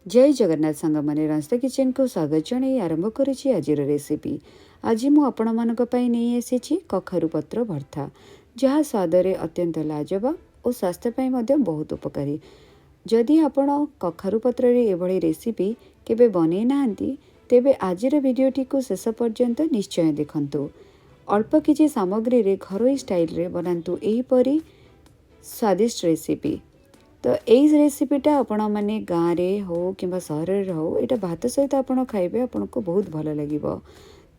जय जगन्नाथ सांग मैंने रंजिता किचन को स्वागत जन आरंभ करुच्ची आज रेसिपी। आज मुझे नहीं आसी कखारु पत्र भर्ता, जहाँ स्वादरे अत्यंत लाजवाब और स्वास्थ्यपाई बहुत उपकारी। जदि आपण कखारु पत्र एभली रेसिपी केबे बनै नाहंती तेबे आजिर भिडियोटी को शेष पर्यंत निश्चय देखंतु। अल्प किछि सामग्री रे घरोई स्टाइल रे बनांतु एहीपरि स्वादिष्ट रेसिपी। तो यही रेसिपीटा आपण मैंने गाँव में हो कि सहर हो यहाँ भात सहित आपण खाइबे आपन को बहुत भल लगे।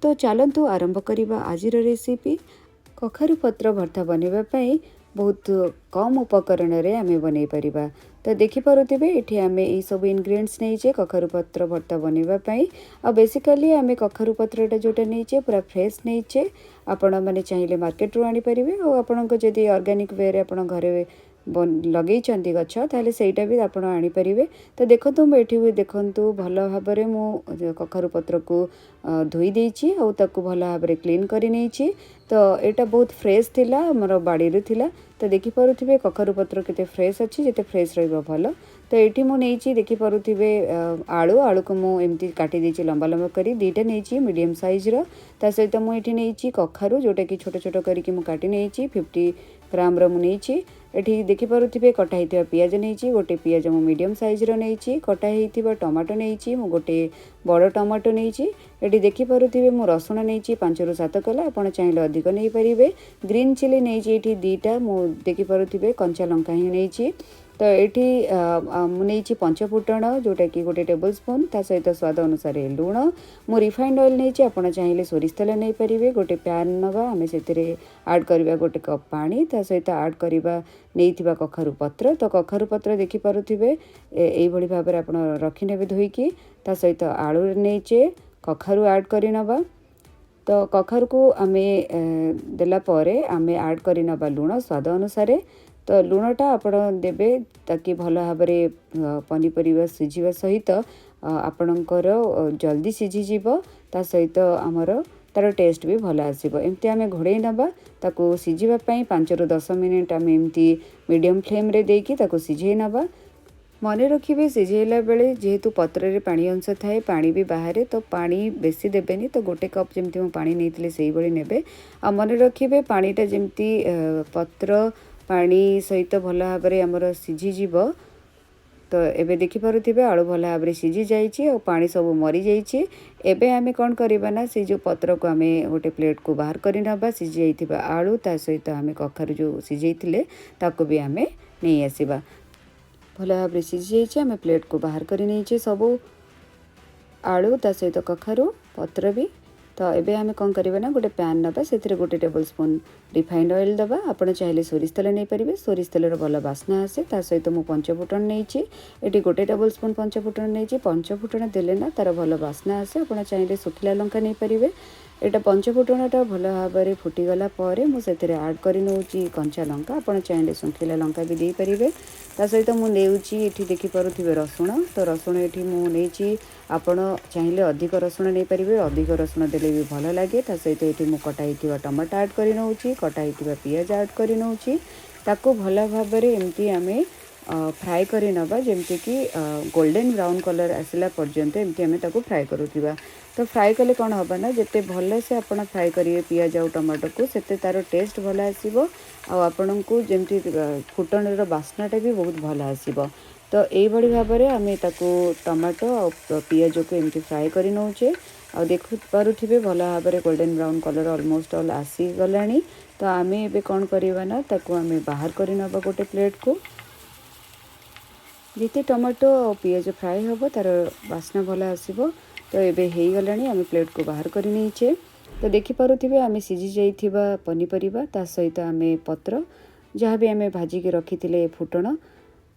तो चलतु आरंभ करवा आज रेसिपी। कखारु पत्र भर्ता बनवाई बहुत कम उपकरण रे आमे बनै परिबा। तो देखिपे ये आम यही सब इनग्रेडिएंट्स नहीं कखारु पत्र भर्ता बनवाई। आ बेसिकली आम कखारु पत्रटा जोटा नहीं पूरा फ्रेश नहीं आपण मैंने चाहिए मार्केट रू आनी परिबे। और आपण जदि ऑर्गेनिक वे रे आपण घरे लगे गछ ताले सेटा भी आप आनीपर। तो देखो मुझे देखु भल भाव में कखारु पत्र को धोई देछि और ताकू भल भाव में क्लीन करनी। तो यहाँ बहुत फ्रेश थिला मोर बाड़ी थिला। तो देखिपे कखारु पत्र केते फ्रेश अच्छी जिते फ्रेश रहिबो भल। तो ये मुझे देखिपे आलू आलू को मुझे काटी देछि लंबा लंबा करी दीटा नहीं मीडियम साइज रो। ता सहित मुझे नहीं कखारु जोटा कि छोट छोट करके काटी नहीं 50 ग्राम मुझे। ये देखिपे कटा होता पियाज नहीं गोटे पियाज मु मीडियम साइज रो नहीं कटा होता टमाटो नहीं गोटे बड़ टमाटो नहीं। ये देखिपे मु रसुण नहीं 5 ରୁ 7 कला आपड़ चाहिए अधिक नहीं पारे। ग्रीन चिली नहीं दीटा मु देखिपे कंचा लंका ही नहीं। तो ये मुझे पंचफुटण जोटा कि गोटे टेबल स्पून ता सहित स्वाद अनुसार लुण मु रिफाइंड ऑयल नहीं आपड़ चाहिए सोरिष तेल नहीं पारे। गोटे पैन नवा आम से आड करवा गोटे कप पानी ता सहित आड करवा नहीं कखारु पत्र। तो कखारु पत्र देखिपे यही भाव में आप रखिने धोईकी ता सहित आलू नहीं कखारु आड कर नवा। तो कखारु को आम देला परे आम आड कर नवा लुण स्वाद अनुसार। तो लुणटा आप देवे ताकि भल भाव में पनीपरिया सीझा सहित आपणकर जल्दी सीझीज ता सहित आमर तार टेस्ट भी भल आसो। एमती आम घोड़े नवा ताकू सीझापी 5 ରୁ 10 मिनिट आम एमती मीडियम फ्लेम रे देकी ताकू सीझे नवा। मन रखिए सीझेला बेले जेहेतु पत्र रे पानी अंश थाए पानी भी बाहर तो पानी बेसी देबेनी। तो गोटे कप जमती मु पानी नहीं से भाई नेबे। आ मन रखिए पानीटा जमती पत्र पानी सहित भल भाव में आमर सीझीज। तो एबे देखिपे आलू भल भाव में सीझी जाइए और पानी सब मरी जाइए। एबे आमे कौन करबा ना से जो पत्र को आमे गोटे प्लेट को बाहर कर नबा। सीझी जाइथिबा आलू ता सहित आमे कखारु जो सीझेइथिले ताको भी आमे नहीं आसीबा। भल भाव में सीझी जाइए आमे प्लेट को बाहर कर नहीं सबू आलू ता सहित कखारु पत्र भी। तो एबे आमे कौन करबा ना गोटे पैन नबा से गोटे टेबल स्पून रिफाइंड ऑयल दबा। आपड़ चाहिए सोरिष तेल नहीं पारे। सोरिष तेलर भल बास्ना आसे ता सहित मु पंचफुटण नहीं ये गोटे टेबल स्पून पंचफुटण नहीं। पंचफुटण देले ना तार भल बास्ना आसे। आपड़ चाहिए सुखिला लंका नहीं पारे। यहाँ पंचफुटणटा भल भाव में फुटीगला मुझे आड कर नौची कंचा लंका आपड़ चाहिए सुखिला लंका भी दे पारे। ता सहित मुझे ये देखिपे रसुण। तो रसुण ये मुझे आपड़ चाहिए अधिक रसुण नहीं पारे। अधिक रसुण देले भी भल लगे। ता सहित ये कटा टमाटो आड कर नौची कटा पियाज आड कर नौची ताको भल भाव में एमती आम फ्राए कर नवा जमती कि गोल्डन ब्राउन कलर आसला पर्यंत एमती आम ताको फ्राए करुवा। तो फ्राए कले कौन होगा ना जिते भल से आप फ्राए करेंगे पियाज और टमाटो को सेते तार टेस्ट भल आसो। आपण को जमती फुटणर बास्नाटा भी बहुत भल आसो। तो यही भाव में आम ताको टमाटो और पियाज को एमती फ्राए कर नौचे। आ देखिपे भल भाव में golden brown colour almost all आसीगला। तो आम ए कौन करवा ना ताको आम बाहर कर नवा गोटे प्लेट को। जिते टमाटो और पियाज फ्राए हम तार बास्ना भल आसो। तो ये हो गला आम प्लेट को बाहर कर नहीं। तो देखिपे आम सीझी जाइथिबा पनीपरिया ता सहित आम पत्र जहाँ भी आम भाजिकी रखी थे फुटण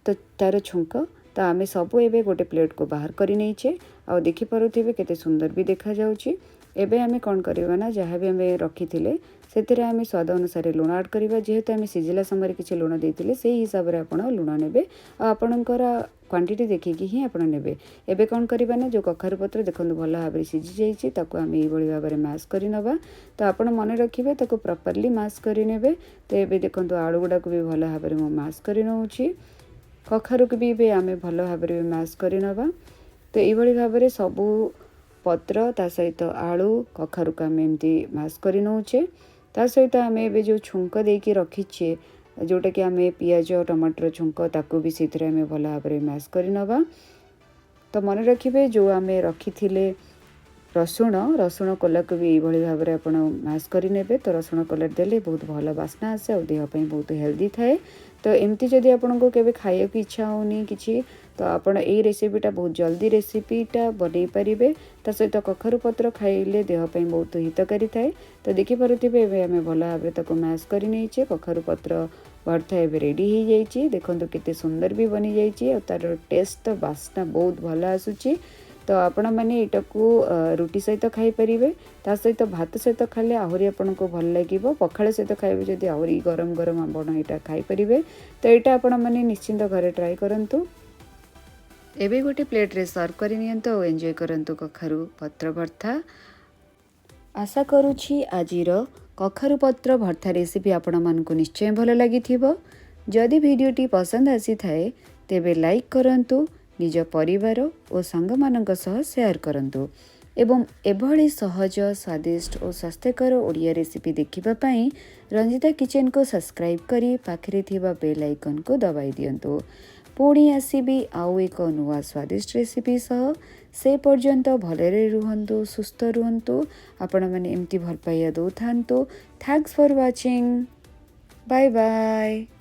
तो तार छुंक तो आम सबू एबे गोटे प्लेट को बाहर कर नहीं। आ देखिपे केते सुंदर भी देखा जाउची। एबे आम कौन करवा ना जहाँ भी आम रखी थे से आम स्वाद अनुसार लुण आड करवा। जेहेतु आम सीझिला समय किसी लुण देते से हिसाब से आप लुण ने आपणकर क्वांटिटी देखिकी ही आप ने। एबे कौन करवा ना जो कखारु पत्र देखो भल भाव में सीझी जाइए ताको आम यही भाव में मैश कर नवा। तो आप मन रखिए ताको प्रॉपर्ली मैश करे। तो ये देखो आलू गुड़ा को भी भल भाव में मैश कर नौची कखारु को भी आम भल भाव में मैश कर नवा। तो यही भाव में सबू पत्र ता सहित आलू कखारू को आम एमती मैश कर नौचे। ता सहित आम ए जो छुंक देकी रखीचे जोटा कि आम पियाज टमाटर छुंक ताकू भी से भल भाव में मैश कर नवा। तो मन रखिए जो आम रखी रसुण कलर को भी यही भाव में आप मैश करे। तो रसुण कलर देले बहुत भल बास्ना आसे और देहपाई बहुत हेल्दी थाए। तो एमती जदि आपको केवे खाया इच्छा होनी कि तो आपण ये रेसिपीटा बहुत जल्दी रेसिपीटा बन पारे। ता सहित कखारू पत्र खाइले देहपाई बहुत हितकारी थाए। तो देखिपे आम भल भाव में मैश कर कखारू पत्र भर्ता एवं रेडी हो जाइए। देखो केते सुंदर भी बनी जाइए और तार टेस्ट तो बास्ना बहुत भल आसूची। तो आपण मैंने यहाँ को रुटी सहित खाई पारे। ता सहित भात सहित खाले आहरी आपन को भल लगे। पखाड़ सहित खाइबे जदि आहरी गरम गरम आपण यहाँ खाई पारे। तो यहाँ आपण मैंने निश्चिंत घरे ट्राई करंतु। एबे गोटे प्लेट रे सर्व करि नियंतु और एंजॉय करंतु कखारू पत्र भर्ता। आशा करुछि आजिर कखारू पत्र भर्ता रेसिपी आपण मानकु निश्चय भल लागिथिबो। जदि भिडियोटी पसंद आसी थाए तेबे लाइक करंतु, निज परिवार और सांग मानक सह शेयर करंतु एवं एभली सहज स्वादिष्ट और स्वास्थ्यकर ओडिया रेसिपी देखिबा पई रंजिता किचन को सब्सक्राइब करी पाखरे थिबा बेल आइकन को दबाई दियंतु। पुणी आसीबी आउ एक नुआ स्वादिष्ट रेसिपी सह। से पर्यंत भलरे रुहंतु, सुस्थ रुहंतु। आपण माने एमती भल पाइया दो थांतु। Thanks for watching. Bye bye.